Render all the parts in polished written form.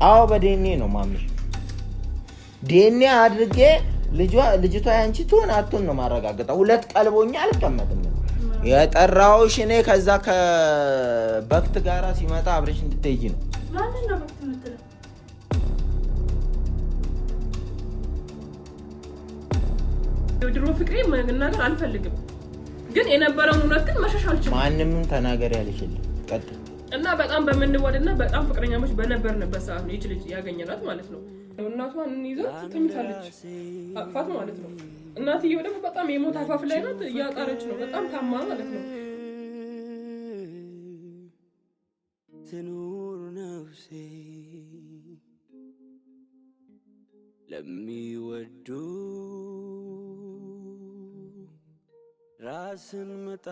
አዎ በዲኤንኤ ነው ማምንሽ። ዲኤንኤ አድርጌ ልጅቷ ያንቺ ትሆን አትሆን ነው ማረጋገጠው። ሁለት ቀልቦኛ አልቀመጥም። የጠራውሽ እኔ ከዛ ከበክት ጋራ ሲመጣ አብረሽ እንድትሄጂ ነው። ማን ነው በክት የምትለው? ድሮ ፍቅሬ መናገር አልፈልግም፣ ግን የነበረውን እውነት ግን መሸሽ አልችልም። ማንንም ተናገር ያለሽልኝ ቀጥል። እና በጣም በምንወድና በጣም ፍቅረኛሞች በነበርንበት ሰዓት ነው ይች ልጅ ያገኘናት ማለት ነው። እናቷን ይዘው ተኝታለች አቅፋት ማለት ነው። እናትየው ደግሞ በጣም የሞት አፋፍ ላይ ናት፣ እያጣረች ነው፣ በጣም ታማ ማለት ነው። ትኑር ነፍሴ ለሚወዱ ራስን መጣ።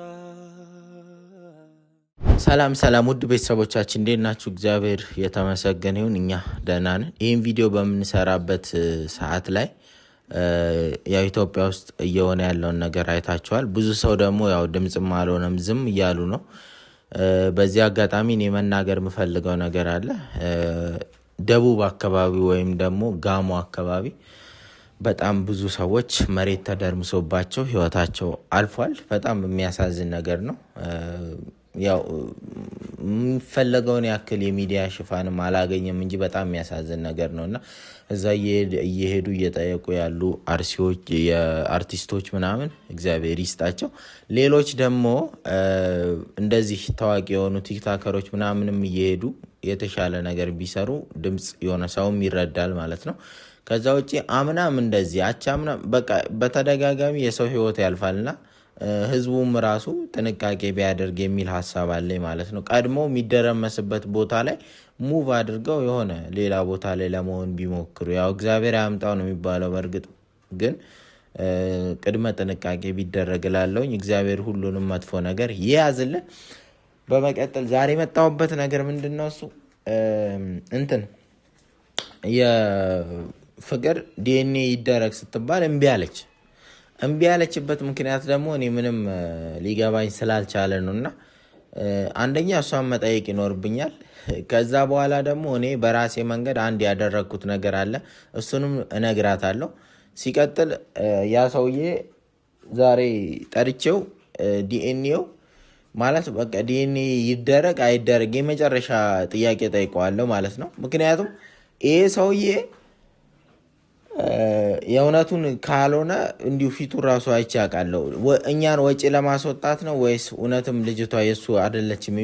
ሰላም ውድ ቤተሰቦቻችን እንዴት ናችሁ? እግዚአብሔር የተመሰገነ ይሁን፣ እኛ ደህና ነን። ይህን ቪዲዮ በምንሰራበት ሰዓት ላይ ያው ኢትዮጵያ ውስጥ እየሆነ ያለውን ነገር አይታችኋል። ብዙ ሰው ደግሞ ያው ድምጽም አልሆነም ዝም እያሉ ነው። በዚህ አጋጣሚ እኔ መናገር የምፈልገው ነገር አለ። ደቡብ አካባቢ ወይም ደግሞ ጋሞ አካባቢ በጣም ብዙ ሰዎች መሬት ተደርምሶባቸው ህይወታቸው አልፏል። በጣም የሚያሳዝን ነገር ነው። ያው የሚፈለገውን ያክል የሚዲያ ሽፋንም አላገኘም እንጂ በጣም የሚያሳዝን ነገር ነውና እዛ እየሄዱ እየጠየቁ ያሉ የአርቲስቶች ምናምን እግዚአብሔር ይስጣቸው። ሌሎች ደግሞ እንደዚህ ታዋቂ የሆኑ ቲክታከሮች ምናምንም እየሄዱ የተሻለ ነገር ቢሰሩ ድምጽ የሆነ ሰውም ይረዳል ማለት ነው። ከዛ ውጪ አምናም እንደዚህ አቻምና በቃ በተደጋጋሚ የሰው ህይወት ያልፋልና ህዝቡም ራሱ ጥንቃቄ ቢያደርግ የሚል ሐሳብ አለኝ ማለት ነው። ቀድሞ የሚደረመስበት ቦታ ላይ ሙቭ አድርገው የሆነ ሌላ ቦታ ላይ ለመሆን ቢሞክሩ ያው እግዚአብሔር ያምጣው ነው የሚባለው። በእርግጥ ግን ቅድመ ጥንቃቄ ቢደረግላለሁኝ። እግዚአብሔር ሁሉንም መጥፎ ነገር ይያዝልን። በመቀጠል ዛሬ መጣሁበት ነገር ምንድነው? እሱ የፍቅር ዲኤንኤ ይደረግ ስትባል እምቢ ያለችበት ምክንያት ደግሞ እኔ ምንም ሊገባኝ ስላልቻለ ነውና አንደኛ እሷን መጠየቅ ይኖርብኛል። ከዛ በኋላ ደግሞ እኔ በራሴ መንገድ አንድ ያደረኩት ነገር አለ፣ እሱንም እነግራታለሁ። ሲቀጥል ያ ሰውዬ ዛሬ ጠርቼው ዲኤንኤው ማለት በቃ ዲኤንኤ ይደረግ አይደረግ የመጨረሻ ጥያቄ ጠይቀዋለሁ ማለት ነው። ምክንያቱም ይሄ ሰውዬ የእውነቱን ካልሆነ እንዲሁ ፊቱ ራሱ አይቼ አውቃለሁ። እኛን ወጪ ለማስወጣት ነው ወይስ እውነትም ልጅቷ የእሱ አይደለችም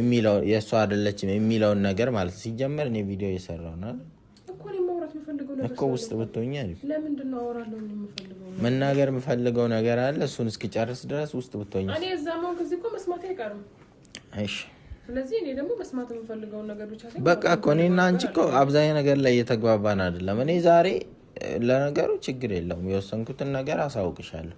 የሚለውን ነገር ማለት ሲጀመር እኔ ቪዲዮ እየሰራሁ ነው እኮ ውስጥ ብትሆኛ መናገር የምፈልገው ነገር አለ። እሱን እስኪጨርስ ድረስ ውስጥ ብትሆኛ እኔ እዛማው ከዚህ እኮ መስማት አይቀርም። እሺ ስለዚህ እኔ ደግሞ መስማት የምፈልገው ነገር ብቻ በቃ እኮ እኔና አንቺ እኮ አብዛኛው ነገር ላይ እየተግባባን አይደለም። እኔ ዛሬ ለነገሩ ችግር የለውም የወሰንኩትን ነገር አሳውቅሻለሁ።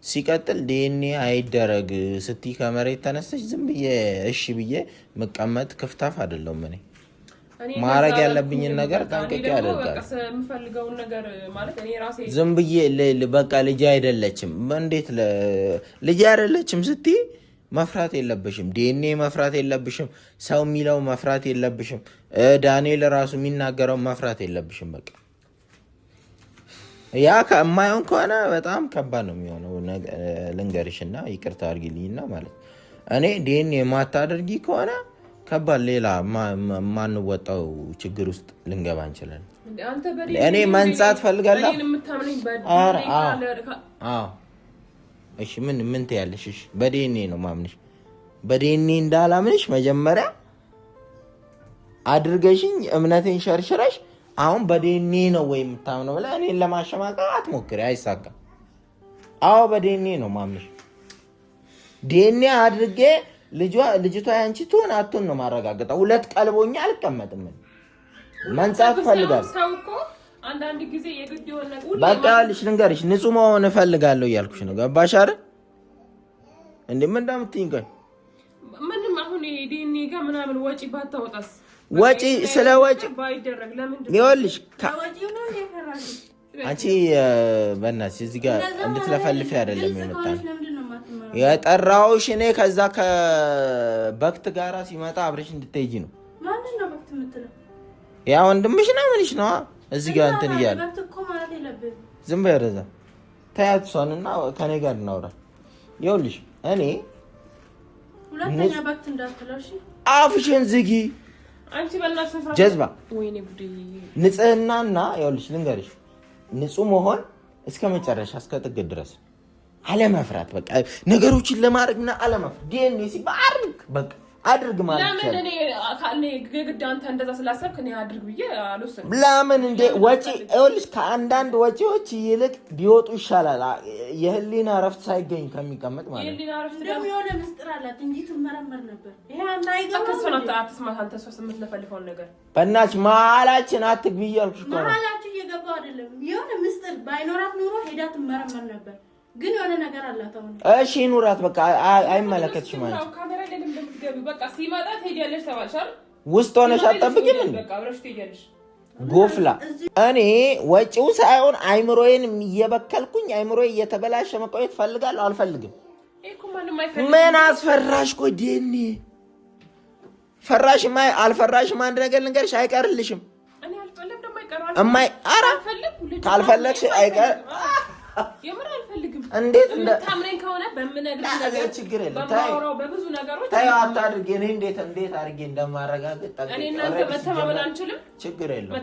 ሲቀጥል ዲኤንኤ አይደረግ ስትይ ከመሬት ተነስተሽ ዝም ብዬ እሺ ብዬ መቀመጥ ክፍታፍ አይደለም። እኔ ማድረግ ያለብኝን ነገር ጠንቅቄ አደርጋለሁ። የምፈልገውን ነገር ማለት እኔ ራሴ ዝም ብዬ በቃ ልጅ አይደለችም እንዴት ልጅ አይደለችም ስትይ መፍራት የለብሽም። ዲኤንኤ መፍራት የለብሽም። ሰው የሚለው መፍራት የለብሽም። ዳንኤል ራሱ የሚናገረው መፍራት የለብሽም። በቃ ያ ከማይሆን ከሆነ በጣም ከባድ ነው የሚሆነው። ልንገርሽና ይቅርታ አድርጊልኝና ማለት እኔ ዲኤንኤ የማታደርጊ ከሆነ ከባድ ሌላ ማንወጣው ችግር ውስጥ ልንገባ እንችላለን። እኔ መንጻት ፈልጋለሁ። እሺ ምን ትያለሽ? እሺ በዲኤንኤ ነው ማምንሽ። በዲኤንኤ እንዳላምንሽ መጀመሪያ አድርገሽኝ እምነቴን ሸርሽረሽ አሁን በዲኤንኤ ነው ወይ የምታምነው ብለህ እኔን ለማሸማቀቅ አትሞክሪ፣ አይሳካም። አዎ በዲኤንኤ ነው ማምንሽ። ዲኤንኤ አድርጌ ልጅቷ ያንቺ ትሆን አትሆን ነው ማረጋገጠው። ሁለት ቀልቦኛ አልቀመጥም። መንጻት ፈልጋለሁ። ሰው እኮ አንዳንድ ጊዜ የግድ የሆነ በቃ ልንገርሽ ንጹህ መሆን እፈልጋለሁ እያልኩሽ ነው። ገባሽ አይደል? ምን እንደምትይኝ ቆይ ምንም አሁን ዲኤንኤ ጋር ምናምን ወጪ ባታወጣስ? ወጪ ስለ ወጪ ባይደረግ ለምን ይኸውልሽ ወጪው ነው እንደፈራሽ አንቺ በእናትሽ እዚህ ጋር እንድትለፈልፊ አይደለም የመጣው። የጠራውሽ እኔ ከዛ ከበክት ጋራ ሲመጣ አብረሽ እንድትሄጂ ነው። ማን ነው በክት የምትለው? ያ ወንድምሽ ነው ምንሽ ነው እዚህ ጋር እንትን እያለ ዝም በይ ረዛ ታያት እሷንና ከኔ ጋር እናውራ ይኸውልሽ እኔ ሁለተኛ ባክት እንዳትለሽ አፍሽን ዝጊ አንቺ በእናትሽ ጀዝባ ወይኔ ጉዴ ንጽህናና ይኸውልሽ ልንገርሽ ንጹህ መሆን እስከ መጨረሻ እስከ ጥግ ድረስ አለመፍራት በቃ ነገሮችን ለማድረግና አለመፍራት ዲኤንኤ ሲባል በቃ አድርግ ማለት ነው ለምን እኔ ግድ አንተ እንደዛ ስላሰብክ እኔ አድርግ ብዬ አልወሰንም ለምን እንደ ወጪ ይኸውልሽ ከአንዳንድ ወጪዎች ይልቅ ቢወጡ ይሻላል የህሊና ረፍት ሳይገኝ ከሚቀመጥ ማለት ነው የህሊና ረፍት ደግሞ የሆነ ምስጥር አላት እንጂ ትመረመር ነበር ይሄ አንዳይገባ ከሰናታ አትስማት አንተ ሶስት የምትለፈልፈው ነገር በእናትሽ መሀላችን አትግቢ እያልኩሽ እኮ ነው መሀላችን እየገባው አይደለም የሆነ ምስጥር ባይኖራት ኑሮ ሄዳ ትመረመር ነበር ግን የሆነ ነገር አላት አሁን እሺ ኑራት በቃ አይመለከትሽም ማለት ነው ካሜራ ላይ እንደምትገቢው በቃ ሲመጣ ትሄጃለሽ ተባልሻል ውስጥ ሆነሽ አትጠብቂም እንዴ በቃ አብረሽ ትሄጃለሽ ጎፍላ እኔ ወጪው ሳይሆን አይምሮዬን እየበከልኩኝ አይምሮዬ እየተበላሸ መቆየት ፈልጋለሁ አልፈልግም እኮ ማንም አይፈልግም ምን አስፈራሽ ቆይ ዲኒ ፈራሽ ማይ አልፈራሽ ማን ነገር ልንገርሽ አይቀርልሽም እኔ አልፈልግም ደሞ አይቀርልሽ እማይ አራ ካልፈለግሽ አይቀር የምር አልፈልግም እንዴት እንደምታምረኝ ከሆነ በመነግርሽ ነገር ችግር የለም በማውራው በብዙ ነገሮች ታዩ አታድርጊ እኔ እንዴት አድርጌ እንደማረጋግጥ ጠንቅቄ እኔ እናንተ መተማመን አንችልም ችግር የለም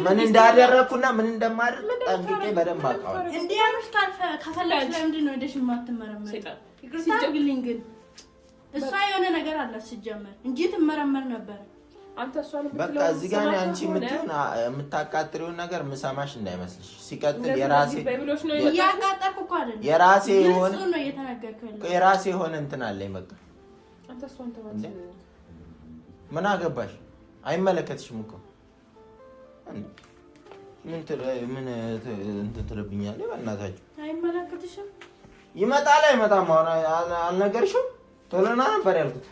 ምን እንዳደረኩና ምን እንደማድርግ ጠንቅቄ በደንብ አውቃለሁ እንዴ ያምሽ ከፈለግሽ ለምንድን ነው እንደሽ ማትመረመር ሰይጣን ይግልኝ ግን እሷ የሆነ ነገር አላት ሲጀመር እንጂ ትመረመር ነበር አንተ እሷን በቃ እዚህ ጋር አንቺ የምታቃጥሪውን ነገር ምሰማሽ እንዳይመስልሽ ሲቀጥል ያቃጠርኩ እኮ አይደል የራሴ የሆነ ነው እየተናገርከው የራሴ የሆነ እንትን አለኝ በቃ አንተ እሷን ተባለ ምን አገባሽ አይመለከትሽም እኮ ምን እንትን ትልብኛለህ በእናታችሁ አይመለከትሽም ይመጣል አይመጣም አልነገርሽም ቶሎና ነበር ያልኩት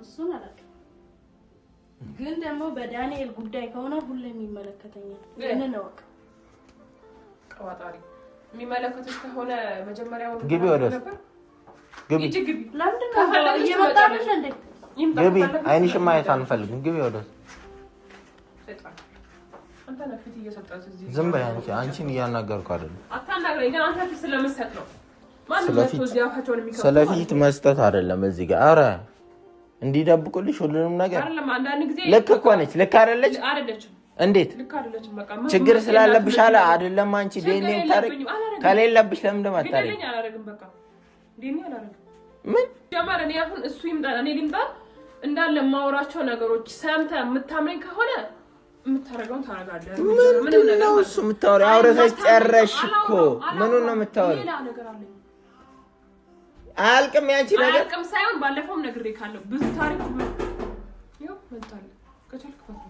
እሱን አላውቅም ግን ደግሞ በዳንኤል ጉዳይ ከሆነ ሁሌም ይመለከተኛል ግን ነው ቀዋጣሪ የሚመለከትሽ ከሆነ መጀመሪያው ግቢ ወደስ ግቢ ለምንድነው እየመጣልሽ እንዴ ግቢ አይንሽ ማየት አንፈልግም ግቢ ወደስ ሰይጣን አንተ ነፍት እየሰጣች እዚህ ዝም በይ አንቺን እያናገርኩ አይደለም አታናግረኝ ግን አንተ ስለምሰጥ ነው ማንም ነው እዚያፋቸውን የሚከፋው ስለፊት መስጠት አይደለም እዚህ ጋር አረ እንዲደብቁልሽ ሁሉንም ነገር አይደለም አንዳንድ ጊዜ ልክ እኮ ነች ልክ አይደለችም እንዴት ልክ አይደለችም በቃ ችግር ስላለብሽ አይደለም አንቺ ዲኤንኤ ታሪክ ከሌለብሽ ለምን እንደማታረግ ዲኤንኤ አላረግም በቃ ዲኤንኤ አላረግም ምን ጀመረ እኔ አሁን እሱ ይምጣ እኔ ልምጣ እንዳለ ማውራቸው ነገሮች ሰምተ የምታምረኝ ከሆነ የምታረጋውን ታረጋለህ ምንም ነገር ነው እሱ የምታወሪ አውረተሽ ጨረሽ እኮ ምኑን ነው የምታወሪ ሌላ ነገር አለ አልቅም ያንቺ ነገር አልቅም ሳይሆን ባለፈውም ነግሬ ካለው ብዙ ታሪክ ነው ወጣለ ከቻልክ ፈቱ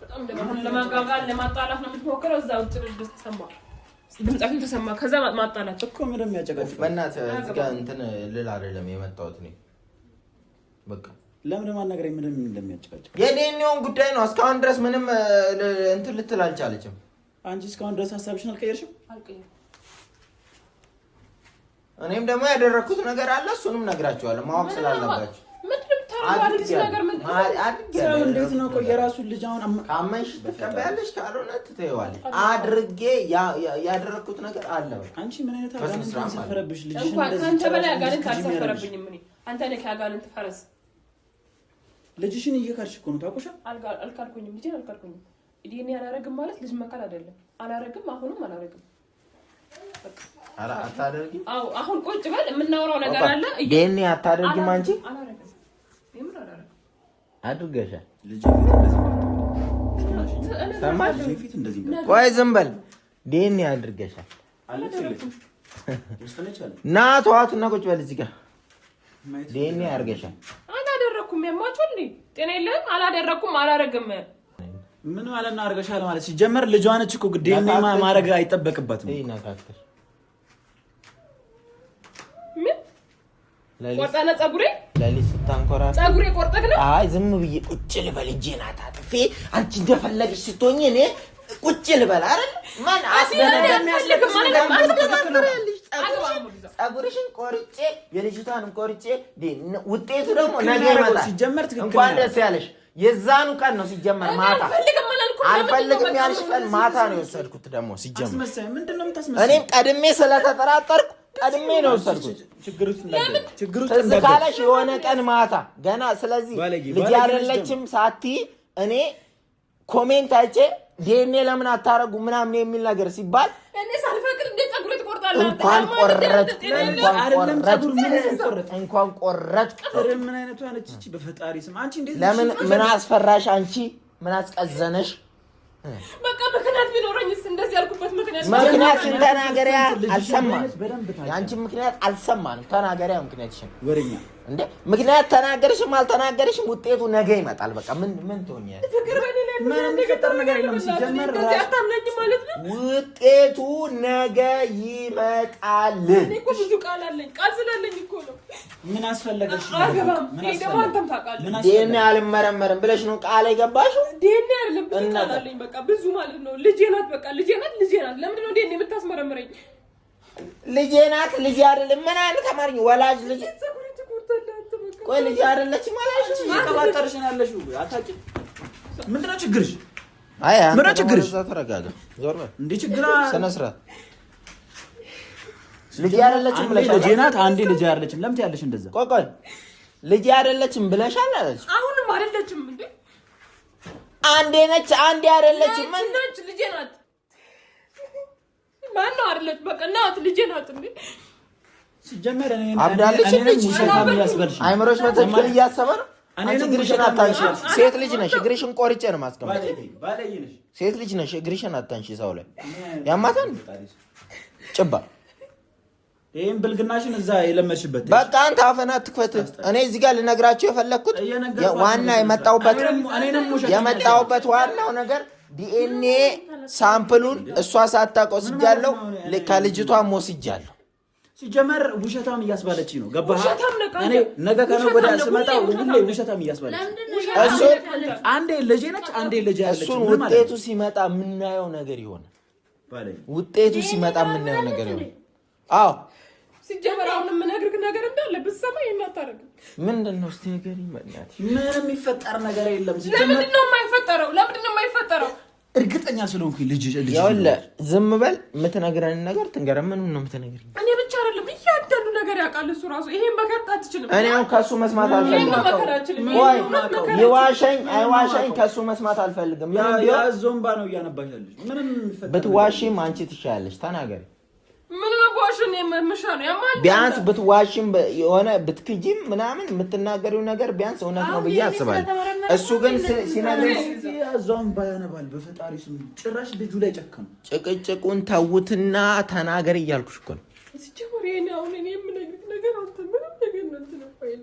በጣም ለማጋጋል ለማጣላት ነው የምትሞክረው እዛው ጥርስ ተሰማ ድምጻችን ተሰማ ከዛ ማጣላት እኮ ምንም ያጨቃጭ በእናትህ እዚህ ጋር እንትን ልል አይደለም የመጣሁት ነው በቃ ለምን ማናገረኝ ምንም እንደሚያጨቃጭ የኔውን ጉዳይ ነው እስካሁን ድረስ ምንም እንትን ልትል አልቻለችም አንቺ እስካሁን ድረስ ሐሳብሽን አልቀየርሽም እኔም ደግሞ ያደረኩት ነገር አለ እሱንም ነግራችኋለሁ ማወቅ ስላለባችሁ አዲስ ነገር ምን ሰው እንዴት ነው ቆይ የራሱን ልጅ አሁን ካመንሽ ተቀበያለሽ ካልሆነ ትተይዋለሽ አድርጌ ያደረኩት ነገር አለ አንቺ ምን አይነት አጋንንት ተሰፈረብሽ ልጅሽ እንደዚህ አንተ በላይ አጋንንት አልተሰፈረብኝም እኔ አንተ ነህ ያጋንንት ፈረስ ልጅሽን እየካድሽ እኮ ነው ታውቁሻ አልካድኩኝም ልጅን አልካድኩኝም ዲኤንኤ አላረግም ማለት ልጅ መካድ አይደለም አላረግም አሁንም አላረግም አራ አታደርጊ አው አሁን ቁጭ በል የምናወራው ነገር አለ ዲኤንኤ አታደርጊም አንቺ አላረግም አድርገሻል ልጅ ፊት እንደዚህ ቆይ ዝም በል ዲኤንኤ አድርገሻል ና ተዋትና ቁጭ በል እዚህ ጋር ዲኤንኤ አድርገሻል አላደረኩም የማችሁ እንዴ ጤና የለም አላደረኩም አላረግም ምን ማለት ነው አድርገሻል ማለት ሲጀመር ልጇ ነች እኮ ዲኤንኤ ማድረግ አይጠበቅባትም ቆርጠና ጸጉሬ ለሊት ስታንኮራ ጸጉሬ ቆርጠክ ነው አይ ዝም ብዬ ቁጭ ልበል እጄን አጣጥፌ አንቺ እንደፈለግሽ ስትሆኚ እኔ ቁጭ ልበል አይደል ማን የሚያስለቅስ ጸጉርሽን ቆርጬ የልጅቷንም ቆርጬ ውጤቱ ደግሞ ነገ ይመጣል ሲጀመር ትክክል እንኳን ደስ ያለሽ የዛኑ ቀን ነው ሲጀመር ማታ አልፈልግም ያልሽ ቀን ማታ ነው የወሰድኩት ደግሞ ሲጀመር ምንድነው የምታስመስለው እኔም ቀድሜ ስለተጠራጠርኩ ቀድሜ ነው የወሰድኩት ችግሩ ካለሽ የሆነ ቀን ማታ ገና ስለዚህ ልጅ አይደለችም ሳቲ እኔ ኮሜንት አይቼ ዲኤንኤ ለምን አታረጉ ምናምን የሚል ነገር ሲባል እኔ ሳልፈቅድ እንደ ጸጉሬ ትቆርጣለህ እንኳን ቆረጥ ምን አይነቱ አለች እቺ በፈጣሪ ስም አንቺ እንዴት ለምን ምን አስፈራሽ አንቺ ምን አስቀዘነሽ በቃ ምክንያት ቢኖረኝስ እንደዚህ ያልኩበት ምክንያት ተናገሪያ አልሰማም ያንቺ ምክንያት አልሰማንም ተናገሪያ ምክንያትሽን ወሬኛ እንዴ ምክንያት ተናገርሽም አልተናገርሽም ውጤቱ ነገ ይመጣል በቃ ምን ትሆኛለሽ ፍቅር በኔ ላይ ምንም የሚፈጠር ነገር የለም ሲጀመር አታምነኝ ማለት ነው ውጤቱ ነገ ይመጣል እኔ እኮ ብዙ ቃል አለኝ ቃል ስላለኝ እኮ ነው ምን አስፈልገሽ ምን ደግሞ አንተም ታውቃለህ ዲኤንኤ አልመረመርም ብለሽ ነው ቃል የገባሽው ዲኤንኤ አይደለም ብዙ ቃል አለኝ በቃ ብዙ ማለት ነው ልጄ ናት በቃ ልጄ ናት ለምንድን ነው ዲኤንኤ የምታስመረምረኝ ልጄ ናት ልጄ አይደለም ምን አይነት አማርኛ ወላጅ ልጅ ቆይ ልጅ አይደለችም ማለት ነው ይቀባጠርሽ ነው ያለሽው አታውቂም ምንድነው ችግርሽ አይ ምንድነው ችግርሽ ተረጋጋ ዞር በል እንዴ ችግራ ስነ ስርዓት ልጅ አይደለችም ብለሻል ልጅ ናት አንዴ ልጅ አይደለችም ለምን ትያለሽ እንደዛ ቆይ ልጅ አይደለችም ብለሻል አለች አሁንም አይደለችም እንዴ አንዴ ነች አንዴ አይደለችም ምን ነች ልጅ ናት ማን ነው አይደለች በቃ ናት ልጅ ናት እንዴ ሲጀመር እኔ አብዳለች ልጅ ውሸታም ያስበልሽ አይምሮሽ በትክክል እያሰበ ነው አንቺ ግሪሽን አታንሺ ሴት ልጅ ነሽ ግሪሽን ቆርጬ ነው ማስቀመጥ ባለይ ነሽ ሴት ልጅ ነሽ ግሪሽን አታንሺ ሰው ላይ ያማታን ጭባ ይሄን ብልግናሽን እዛ የለመድሽበት በቃ አንተ አፈና ትክፈት እኔ እዚህ ጋር ልነግራችሁ የፈለኩት ዋና የመጣውበት ዋናው ነገር ዲኤንኤ ሳምፕሉን እሷ ሳታውቀው ስጃለው ከልጅቷ ወስጃለሁ ሲጀመር ውሸታም እያስባለች ነው ገባህ እኔ ነገ ከነገ ወዲያ ስመጣ ሁሌ ውሸታም እያስባለች እሱ አንዴ ልጅ ነች አንዴ ልጅ ያለች እሱ ውጤቱ ሲመጣ ምናየው ነገር ይሆናል ውጤቱ ሲመጣ ምናየው ነገር ይሆናል አዎ ሲጀመር አሁን የምነግርህ ነገር እንዳለ ብትሰማ ይሄን አታረግም ምንድነው እስቲ ንገሪኝ በእናትሽ ምንም የሚፈጠር ነገር የለም ሲጀመር ለምንድን ነው የማይፈጠረው እርግጠኛ ስለሆንኩኝ ልጅ ያውለ ዝም በል የምትነግረን ነገር ትንገረን ምን ነው የምትነግሪኝ እኔ ብቻ አይደለም እያንዳንዱ ነገር ያውቃል እሱ ራሱ ይሄን በቀጥ አትችልም እኔ አሁን ከሱ መስማት አልፈልግም ይዋሸኝ አይዋሸኝ ከሱ መስማት አልፈልግም ምን ቢሆን ዞምባ ነው እያነባሻለሽ ምንም የሚፈጠር ብትዋሺም አንቺ ትሻለሽ ተናገሪ ምን ነው ቦሽን የምመሻ ነው ያማል ቢያንስ ብትዋሺም የሆነ ብትክጂም ምናምን የምትናገሪው ነገር ቢያንስ እውነት ነው ብዬ አስባለሁ እሱ ግን ሲነግረኝ ዞምባ ያነባል በፈጣሪ ስም ጭራሽ ልጁ ላይ ጨከኑ ጭቅጭቁን ተውትና ተናገሪ እያልኩሽ እኮ ነው ሲጀመር ይሄን አሁን እኔ የምነግርህ ነገር አንተ ምንም ነገር ነው ፋይል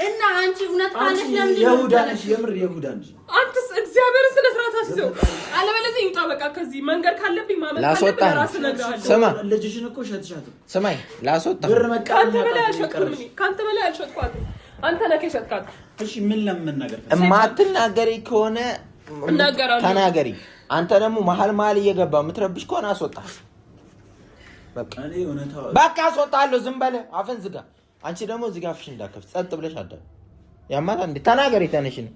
እና አንቺ እውነት ካለሽ ለምን ይሁዳንሽ የምር ይሁዳንሽ አንተስ እግዚአብሔር ስለ ስርዓት አስይዘው አለበለዚያ ይውጣ በቃ ከዚህ መንገድ ካለብኝ ማመን ላስወጣ ራስ ነግራለሁ ስማ ልጅሽን እኮ ሸጥሻት ስማኝ ላስወጣ ብር መቃወም ካንተ በላይ አልሸጥኳት አንተ ነህ የሸጥካት እሺ ምን ለምን ነገር እማትናገሪ ከሆነ ተናገሪ አንተ ደግሞ መሀል እየገባ የምትረብሽ ከሆነ አስወጣ በቃ አስወጣለሁ ዝም በል አፈን ዝጋ አንቺ ደግሞ እዚህ ጋር አፍሽን እንዳከፍት ጸጥ ብለሽ አዳም ያማታ እንዴ ተናገሪ ተነሽ ነው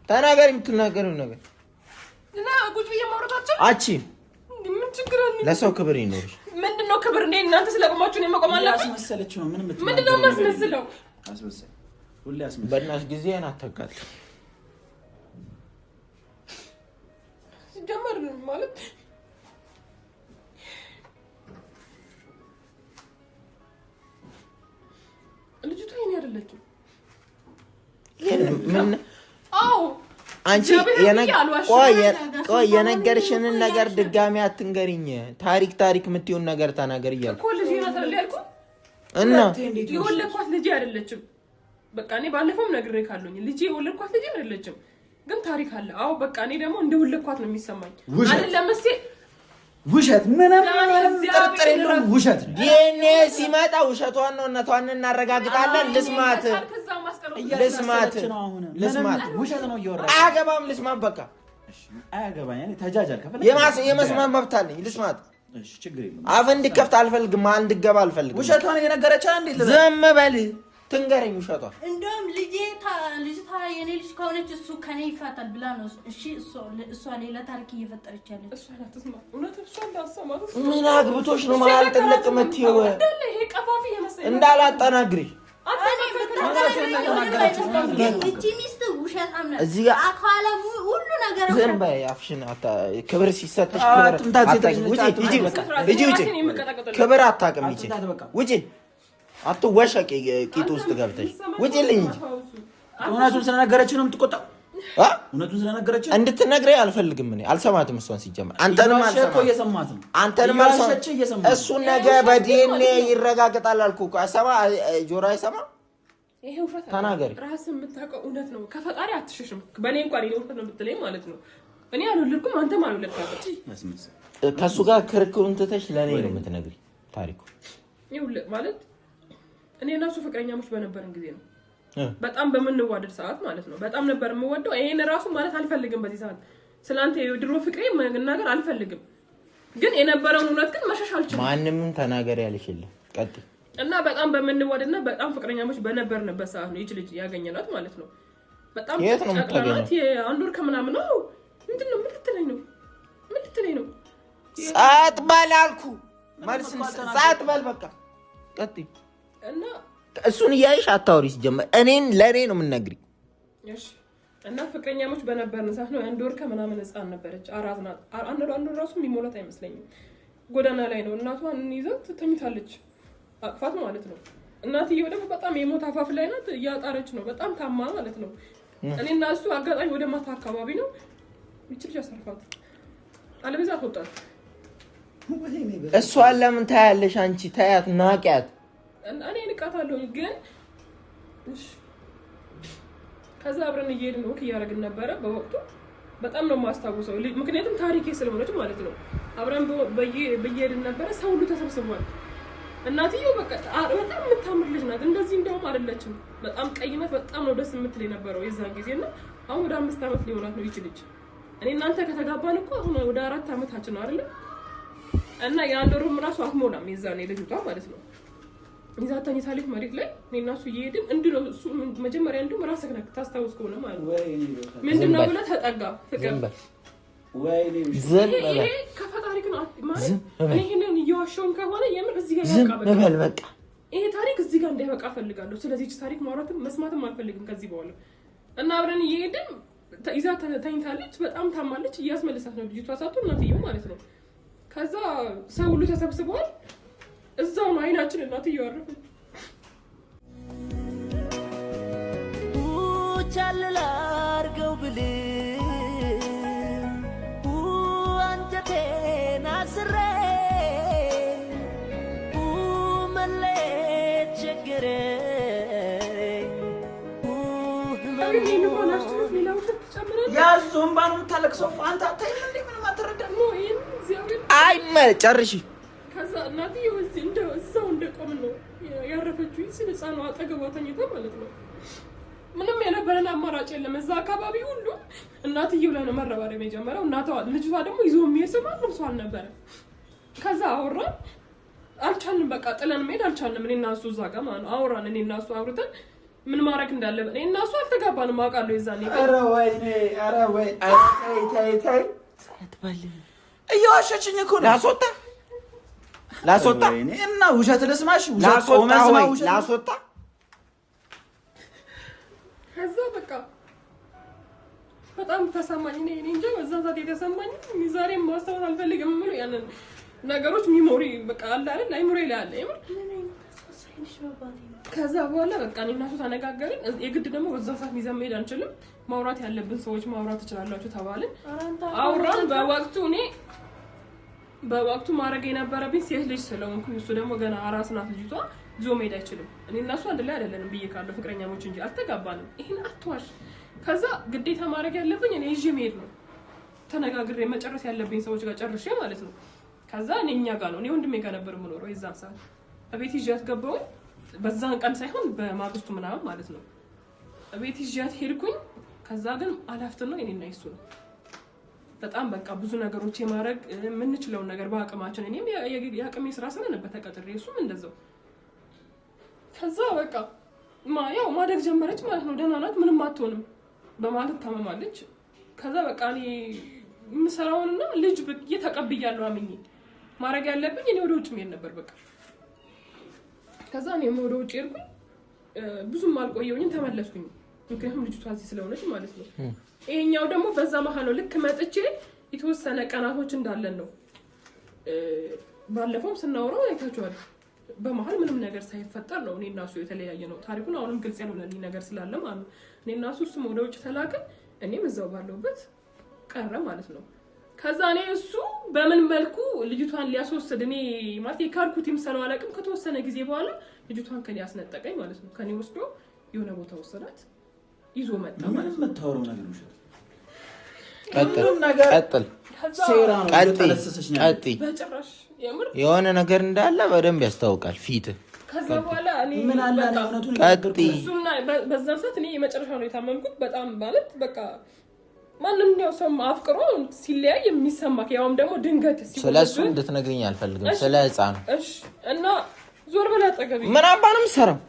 ተናገሪ የምትናገሪው ነገር እና ቁጭ ብዬ ማውራታችን አቺ ምን ችግር አለ ለሰው ክብር ይኖርሽ ምንድነው ክብር እንዴ እናንተ ስለቆማችሁ ነው መቆም አለብኝ አስመሰለች ነው ምንድነው ማስመስለው አስመሰለ ሁሌ አስመሰለ በእናትሽ ጊዜን አታቃጥ ሲጀመር ማለት ልጅቷ የኔ አይደለችም ምን አዎ አንቺ የነገርሽንን ነገር ድጋሚ አትንገሪኝ ታሪክ የምትይውን ነገር ተናገር እያልኩ እኮ ልጅ ናት አይደልኩ እና የወለድኳት ልጅ አይደለችም በቃ እኔ ባለፈውም ነግሬ ካለኝ ልጅ የወለድኳት ልጅ አይደለችም ግን ታሪክ አለ አዎ በቃ እኔ ደግሞ እንደወለድኳት ነው የሚሰማኝ አይደለም ውሸት ምንም ጥርጥር የለውም ውሸት ነው። ዲኤንኤ ሲመጣ ውሸቷን ነው እነቷን እናረጋግጣለን። ልስማት ውሸት ነው እየወራ አያገባም። ልስማት በቃ አያገባኝ። እኔ ተጃጃል ከፈለክ የመስማት መብት አለኝ። ልስማት እሺ ችግር የለውም። አፍ እንድከፍት አልፈልግም። እንድገባ አልፈልግም። ውሸቷን እየነገረች እንዴ ዝም በል ትንገረኝ ውሸቷ። እንደውም ልጅቷ የኔ ልጅ ከሆነች እሱ ከኔ ይፋታል ብላ ነው። እሺ እሷ ሌላ ታሪክ እየፈጠረች ያለች እሷ ናትስማ እውነት እሷ እንዳሰማት ምን አግብቶሽ ነው መሀል ጥልቅ የምትይው? ይሄ ቀፋፊ የመሰለኝ እንዳላጠናግሪ እቺ ሚስት ውሸታም ናት። እዚህ ጋር አካለ ሁሉ ነገር ዝም በይ አፍሽን። ክብር ሲሰጥሽ ክብር አታውቅም። ይቺ ውጪ አትወሸቂ። ቂጥ ውስጥ ገብተሽ ውጪልኝ እንጂ እውነቱን ስለነገረች ነው የምትቆጣው። እውነቱን ስለነገረች እንድትነግረኝ አልፈልግም። እኔ አልሰማትም። እሷን ሲጀመር አንተንም አልሰማትም። እሱን ነገ በዲኤንኤ ይረጋገጣል አልኩህ እኮ። አይሰማ ጆሮ አይሰማ። ይሄ ውሸት ተናገሪ። ራስህ የምታውቀው እውነት ነው። ከፈጣሪ አትሸሽም። በእኔ እንኳን ይሄ ውሸት ነው ብትለኝ ማለት ነው እኔ አልወለድኩም አንተም አልወለድካትም። ከእሱ ጋር ክርክሩን ትተሽ ለእኔ ነው የምትነግሪኝ ታሪኩ። ይኸውልህ ማለት እኔ እና እሱ ፍቅረኛሞች በነበረን ጊዜ ነው በጣም በምንዋደድ ሰዓት ማለት ነው። በጣም ነበር የምወደው። ይሄን ራሱ ማለት አልፈልግም። በዚህ ሰዓት ስላንተ የድሮ ፍቅሬ መናገር አልፈልግም። ግን የነበረውን እውነት ግን መሸሽ አልችልም። ማንንም ተናገር ያለሽ የለም። ቀጥይ። እና በጣም በምንዋደድና በጣም ፍቅረኛሞች በነበርንበት ሰዓት ነው ይች ልጅ ያገኘናት ማለት ነው። በጣም ጨቅላናት። የአንድ ወር ከምናምን ነው። ምንድን ነው? ምን ልትለኝ ነው? ምን ልትለኝ ነው? ጸጥ በል አልኩ። መልስ ጸጥ በል በቃ። ቀጥይ። እና እሱን እያይሽ አታውሪ። ሲጀመር እኔን ለእኔ ነው የምንነግሪኝ። እሺ። እና ፍቅረኛሞች በነበርን ሰዓት ነው። አንድ ወር ከምናምን ህፃን ነበረች። አራት ናት። አንድ ወር ራሱ የሚሞላት አይመስለኝም። ጎዳና ላይ ነው እናቷን ይዛት ተኝታለች። አቅፋት ማለት ነው። እናትየው ደግሞ በጣም የሞት አፋፍ ላይ ናት። እያጣረች ነው። በጣም ታማ ማለት ነው። እኔና እሱ አጋጣሚ ወደ ማታ አካባቢ ነው ይቺ ልጅ አሰርፋት አለበዛ አትወጣት። እሷን ለምን ታያለሽ አንቺ? ታያት፣ ናቂያት። እኔ ንቃታለሁ ግን እሺ። ከዛ አብረን እየሄድን ወክ እያደረግን ነበረ በወቅቱ። በጣም ነው የማስታውሰው ምክንያቱም ታሪኬ ስለሆነች ማለት ነው። አብረን በየሄድን ነበረ። ሰው ሁሉ ተሰብስቧል። እናትየው በቃ በጣም የምታምር ልጅ ናት። እንደዚህ እንደውም አይደለችም። በጣም ቀይነት በጣም ነው ደስ የምትል የነበረው የዛን ጊዜና አሁን ወደ 5 ዓመት ሊሆናት ነው ይች ልጅ። እኔ እናንተ ከተጋባን እኮ አሁን ወደ 4 ዓመታችን ነው አይደል? እና የአንድ ወሩም ራሱ አትሞላም የዛኔ ልጅቷ ማለት ነው። ይዛት ተኝታለች መሬት ላይ። እኔ እና እሱ እየሄድን እንድነው እሱ መጀመሪያ እንደውም ራስህ ነህ ታስታውስ ከሆነ ማለት ነው። ምንድነው ብለህ ተጠጋ ፍቅር ይሄ ከፈጣሪ ግን ማለት ይሄንን እየዋሸውን ከሆነ የምር እዚህ ጋር ያቃበል በቃ ይሄ ታሪክ እዚህ ጋር እንዳይበቃ ፈልጋለሁ። ስለዚህ እቺ ታሪክ ማውራትም መስማትም አልፈልግም ከዚህ በኋላ። እና አብረን እየሄድን ይዛት ተኝታለች። በጣም ታማለች። እያስመለሳት ነው ልጅቷ ሳቱ እናትየው ማለት ነው። ከዛ ሰው ሁሉ ተሰብስበዋል። እዛው ነው አይናችን እናትየው አረፈች። ቻልላ አርገው ብል አንጀቴን አስሬ መለየት ቸገረኝ። ያዙም ባኑ የምታለቅሰው አንተ አታይም እንዴ? ምንም አትረዳም ነው ይሄን እግዚአብሔር። አይ ጨርሺ። ከዛ እናትየው እዛው እንደቆምን ነው ያረፈችው። ይስል ህፃኗ አጠገቧ ተኝታ ማለት ነው። ምንም የነበረን አማራጭ የለም። እዛ አካባቢ ሁሉ እናትየው ላይ ነው መረባረብ የጀመረው። ልጅቷ ደግሞ ይዞ የሚሄድ ሰው ማንም ሰው አልነበረም። ከዛ አወራን፣ አልቻልንም። በቃ ጥለን መሄድ አልቻልንም። እኔ እና እሱ እዛ ጋር ማለት ነው አወራን። እኔ እና እሱ አውርተን ምን ማድረግ እንዳለብን እኔ እና እሱ አልተጋባንም። አውቃለሁ የዛኔ። ኧረ ወይኔ፣ ኧረ ወይ ታይ እየዋሸችኝ እኮ ነው። ላስወጣ እና ውሸት ልስማሽ? ላስወጣ ከዛ በቃ በጣም ተሰማኝ። እኔ እንጃ በዛ ሰዓት የተሰማኝ ዛሬም ማስታወስ አልፈልግም። ምን ያንን ነገሮች ሚሞሪ በቃ አለ አይደል አይሞሪ ላይ አለ ይምር። ከዛ በኋላ በቃ እኔና እሱ ተነጋገርን። የግድ ደግሞ በዛ ሰዓት ይዘን መሄድ አንችልም። ማውራት ያለብን ሰዎች ማውራት ትችላላችሁ ተባልን። አውራን። በወቅቱ ማድረግ የነበረብኝ ሴት ልጅ ስለሆንኩ እሱ ደግሞ ገና አራስ ናት ልጅቷ ይዞ መሄድ አይችልም። እኔ እና እሱ አንድ ላይ አይደለንም ብዬ ካለው ፍቅረኛሞች እንጂ አልተጋባንም። ይሄን አትዋሽ። ከዛ ግዴታ ማድረግ ያለብኝ እኔ ይዤ መሄድ ነው። ተነጋግሬ መጨረስ ያለብኝ ሰዎች ጋር ጨርሼ ማለት ነው። ከዛ እኛ ጋር ነው እኔ ወንድሜ ጋር ነበር የምኖረው የዛን ሰዓት እቤት ይዣት ገባሁ በዛን ቀን ሳይሆን በማግስቱ ምናምን ማለት ነው እቤት ይዣት ሄድኩኝ ከዛ ግን አላፍተን ነው እኔና እሱ ነው በጣም በቃ ብዙ ነገሮች የማረግ ምንችለው ነገር በአቅማችን እኔም ያቅሜ ስራ ስለነበር ተቀጥሬ እሱም እንደዛው ከዛ በቃ ያው ማደግ ጀመረች ማለት ነው ደህና ናት ምንም አትሆንም በማለት ታመማለች ከዛ በቃ እኔ ምሰራውንና ልጅ እየተቀበያለሁ አምኜ ማረግ ያለብኝ እኔ ወደ ውጭ መሄድ ነበር በቃ ከዛ እኔ ወደ ውጭ ሄድኩኝ ብዙም አልቆየሁኝም ተመለስኩኝ ምክንያቱም ልጅቷ እዚህ ስለሆነች ማለት ነው ይሄኛው ደግሞ በዛ መሀል ነው ልክ መጥቼ የተወሰነ ቀናቶች እንዳለን ነው ባለፈውም ስናወራው አይታችኋል በመሀል ምንም ነገር ሳይፈጠር ነው እኔና እሱ የተለያየ ነው ታሪኩን አሁንም ግልጽ ያልሆነልኝ ነገር ስላለ ማለት ነው እኔና እሱም ወደ ውጭ ተላከ እኔም እዛው ባለውበት ቀረ ማለት ነው ከዛ እኔ እሱ በምን መልኩ ልጅቷን ሊያስወስድ እኔ ማለት የካርኩት ይምሰለው አላቅም ከተወሰነ ጊዜ በኋላ ልጅቷን ከኔ ያስነጠቀኝ ማለት ነው ከኔ ወስዶ የሆነ ቦታ ወሰዳት ይዞ መጣ ማለት ነው መታወሩ ነገር ነው ቀጥል ሴራ ነው ቀጥል በጭራሽ የምር የሆነ ነገር እንዳለ በደንብ ያስታውቃል ፊት ከዛ በኋላ እኔ ምን አለ ነው እውነቱን እሱና በዛ ሰዓት እኔ የመጨረሻ ነው የታመምኩት በጣም ማለት በቃ ማንም ነው ሰው አፍቅሮ ሲለያይ የሚሰማክ ያውም ደግሞ ድንገት ስለሱ እንድትነግሪኝ አልፈልግም ስለ ህፃኑ እሺ እና ዞር በላ አጠገቤ ምን አባንም ሰራው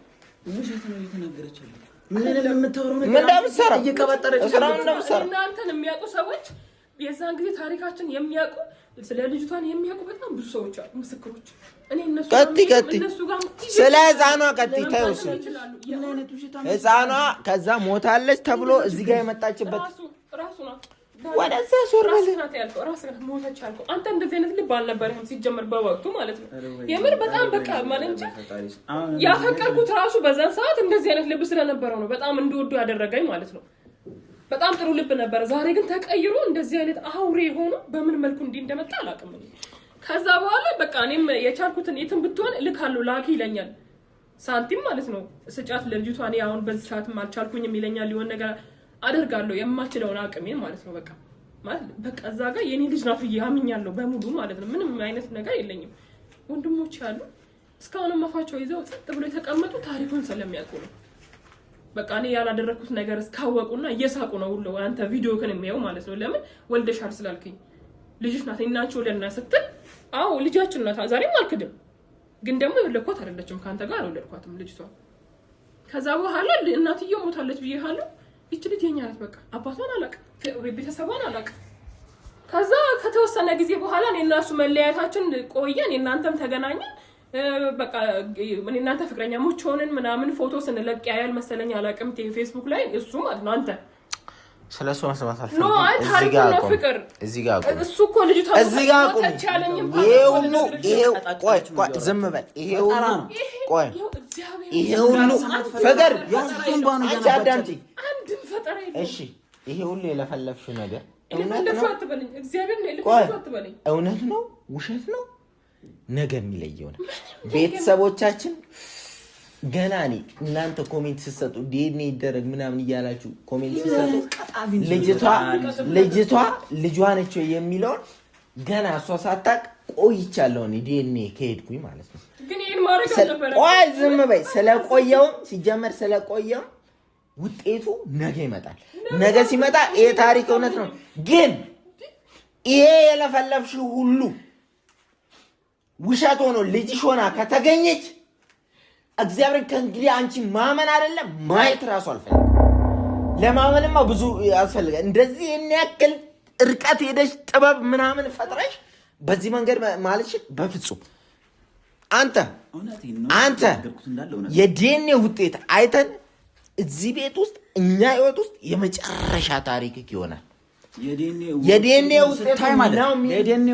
ውሸት ነው እየተናገረች ያለው ምን የምታወራው ነገር ምን እንደምትሰራ እየቀባጠረች እናንተን የሚያውቁ ሰዎች የዛን ጊዜ ታሪካችን የሚያውቁ ስለ ልጅቷን የሚያውቁ በጣም ብዙ ሰዎች አሉ ምስክሮች እኔ እነሱ ጋር ስለ ህፃኗ ቀጥይ ታዩስ ህፃኗ ከዛ ሞታለች ተብሎ እዚህ ጋር የመጣችበት ራሱ ነው ወደዛ ሶር ራስህ ሞተች አልኩ አንተ እንደዚህ አይነት ልብ አልነበረህም ሲጀመር በወቅቱ ማለት ነው የምር በጣም በቃ ማለት እንጂ ያፈቀርኩት ራሱ በዛን ሰዓት እንደዚህ አይነት ልብ ስለነበረው ነው በጣም እንድወዱ ያደረገኝ ማለት ነው በጣም ጥሩ ልብ ነበር ዛሬ ግን ተቀይሮ እንደዚህ አይነት አውሬ ሆኖ በምን መልኩ እንደመጣ አላውቅም ከዛ በኋላ በቃ እኔም የቻልኩትን የትም ብትሆን ልካለሁ ላኪ ይለኛል ሳንቲም ማለት ነው ስጫት ለልጅቷ እኔ አሁን በዚህ ሰዓትም አልቻልኩኝም ይለኛል ሊሆን ነገር አደርጋለሁ የማችለውን አቅሜን ማለት ነው ማለት በቃ እዛ ጋር የኔ ልጅ ናት ያምኛለሁ በሙሉ ማለት ነው ምንም አይነት ነገር የለኝም ወንድሞች ያሉ እስካሁንም አፋቸው ይዘው ጸጥ ብሎ የተቀመጡ ታሪኩን ስለሚያውቁ ነው በቃ እኔ ያላደረኩት ነገር እስካወቁና እየሳቁ ነው ሁሉ አንተ ቪዲዮ ከን የሚያዩ ማለት ነው ለምን ወልደሻል ስላልከኝ ልጅሽ ናት እናንቺ ወለድና ስትል አዎ ልጃችን ናት ዛሬም አልክድም ግን ደግሞ የወለድኳት አይደለችም ካንተ ጋር አልወለድኳትም ልጅቷ ከዛ በኋላ እናትየው ሞታለች ብዬሃለሁ እቺ ልጅ የኛ ናት በቃ አባቷን አላውቅም ቤተሰቧን አላውቅም ከዛ ከተወሰነ ጊዜ በኋላ እኔና እሱ መለያየታችን ቆየን እናንተም ተገናኘን በቃ እናንተ ፍቅረኛሞች ሆነን ምናምን ፎቶ ስንለቅ ያያል መሰለኝ አላውቅም ፌስቡክ ላይ እሱ ማለት ነው አንተ ስለሱ መስማት አልፈልግም ነው አይ ታሪክ ነው ፍቅር እዚህ ጋር ቆም እሱ እኮ ልጅቷ እዚህ ጋር ቆም ይሄው ቆይ ዝም በል ይሄው ቆይ ይሄው ፍቅር ያንተን ባኑ ያዳምጪ አንድም ፈጠራ የለም እሺ ይሄ ሁሉ የለፈለፍሽ ነገር እውነት ነው ውሸት ነው ነገ የሚለየው ነው ቤተሰቦቻችን ገና እኔ እናንተ ኮሜንት ስትሰጡ ዲኤንኤ ይደረግ ምናምን እያላችሁ ኮሜንት ስትሰጡ ልጅቷ ልጇ ነች የሚለውን ገና እሷ ሳታውቅ ቆይቻለሁ እኔ ዲኤንኤ ከሄድኩኝ ማለት ነው ግን ይሄን ማድረግ አልነበረ ቆይ ዝም በይ ስለቆየው ሲጀመር ስለቆየው ውጤቱ ነገ ይመጣል ነገ ሲመጣ ይሄ ታሪክ እውነት ነው ግን ይሄ የለፈለፍሽው ሁሉ ውሸት ሆኖ ልጅሽ ሆና ከተገኘች እግዚአብሔር ከእንግዲህ አንቺ ማመን አይደለም ማየት ራሱ አልፈልግም ለማመንማ ብዙ ያስፈልጋል እንደዚህ የሚያክል ርቀት ሄደሽ ጥበብ ምናምን ፈጥረሽ በዚህ መንገድ ማለትሽ በፍጹም አንተ የዲኤንኤ ውጤት አይተን እዚህ ቤት ውስጥ እኛ ህይወት ውስጥ የመጨረሻ ታሪክ ይሆናል የዲኤንኤ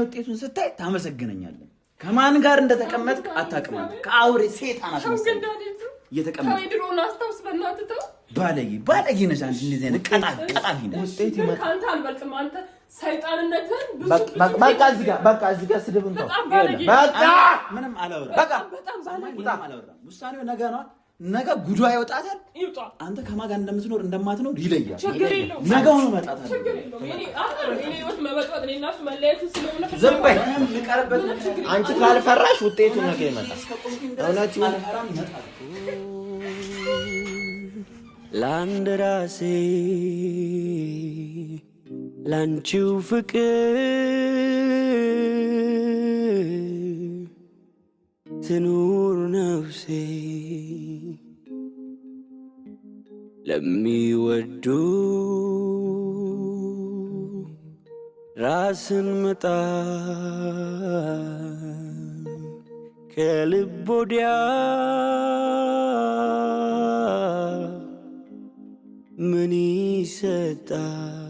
ውጤቱን ስታይ ታመሰግነኛለህ ከማን ጋር እንደተቀመጥክ አታውቅም ከአውሬ ሰይጣን እየተቀመጥክ ከድሮን አስተውስ በእናትህ ባለጌ ነሽ አንቺ እንደዚህ አይነት ቀጣፊ ነሽ ውጤት ይመጣ ካንተ አልበልጥም አንተ ሰይጣንነትን በቃ እዚህ ጋር ስድብን ተው ምንም አላወራም በጣም አላወራም ውሳኔው ነገ ነው ነገ ጉዷ ይወጣታል። አንተ ከማን ጋር እንደምትኖር እንደማትኖር ይለያል። ነገው ነው መጣታል። ዝም በይ አንቺ ካልፈራሽ ውጤቱ ነገ ይመጣል። እውነት ለአንድ ራሴ ላንቺው ፍቅር ትኑር ነፍሴ ለሚወዱ ራስን መጣል ከልብ ወዲያ ምን ይሰጣል?